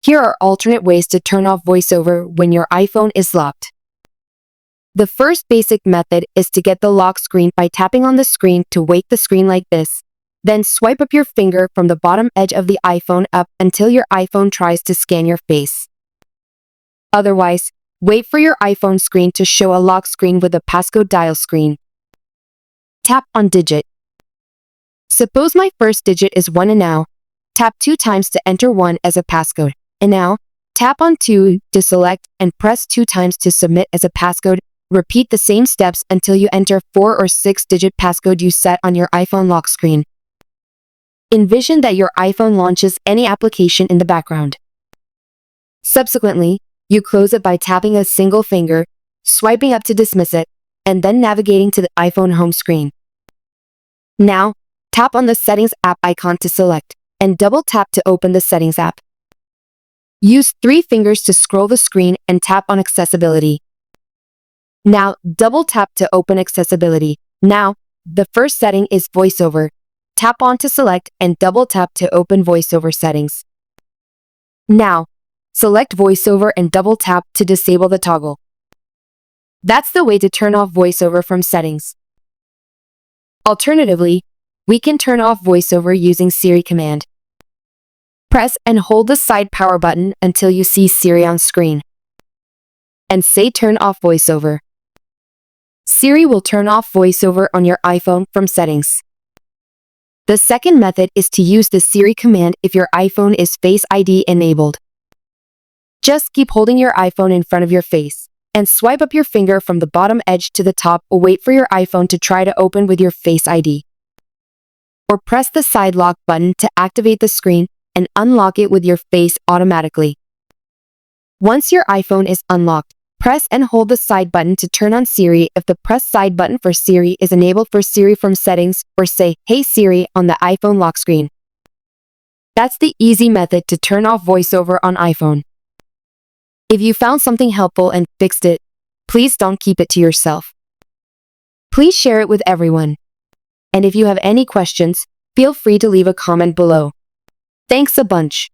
Here are alternate ways to turn off VoiceOver when your iPhone is locked. The first basic method is to get the lock screen by tapping on the screen to wake the screen like this. Then swipe up your finger from the bottom edge of the iPhone up until your iPhone tries to scan your face. Otherwise, wait for your iPhone screen to show a lock screen with a passcode dial screen. Tap on digit. Suppose my first digit is 1 and now. Tap 2 times to enter 1 as a passcode. And now, tap on 2 to select and press 2 times to submit as a passcode. Repeat the same steps until you enter 4 or 6-digit passcode you set on your iPhone lock screen. Envision that your iPhone launches any application in the background. Subsequently, you close it by tapping a single finger, swiping up to dismiss it, and then navigating to the iPhone home screen. Now, tap on the Settings app icon to select, and double tap to open the Settings app. Use 3 fingers to scroll the screen and tap on Accessibility. Now, double tap to open Accessibility. Now, the first setting is VoiceOver. Tap on to select and double tap to open VoiceOver settings. Now, select VoiceOver and double tap to disable the toggle. That's the way to turn off VoiceOver from settings. Alternatively, we can turn off VoiceOver using Siri command. Press and hold the side power button until you see Siri on screen. And say Turn Off VoiceOver. Siri will turn off VoiceOver on your iPhone from settings. The second method is to use the Siri command if your iPhone is Face ID enabled. Just keep holding your iPhone in front of your face and swipe up your finger from the bottom edge to the top or wait for your iPhone to try to open with your Face ID. Or press the side lock button to activate the screen and unlock it with your face automatically. Once your iPhone is unlocked, press and hold the side button to turn on Siri if the press side button for Siri is enabled for Siri from settings, or say, Hey Siri on the iPhone lock screen. That's the easy method to turn off VoiceOver on iPhone. If you found something helpful and fixed it, please don't keep it to yourself. Please share it with everyone. And if you have any questions, feel free to leave a comment below. Thanks a bunch.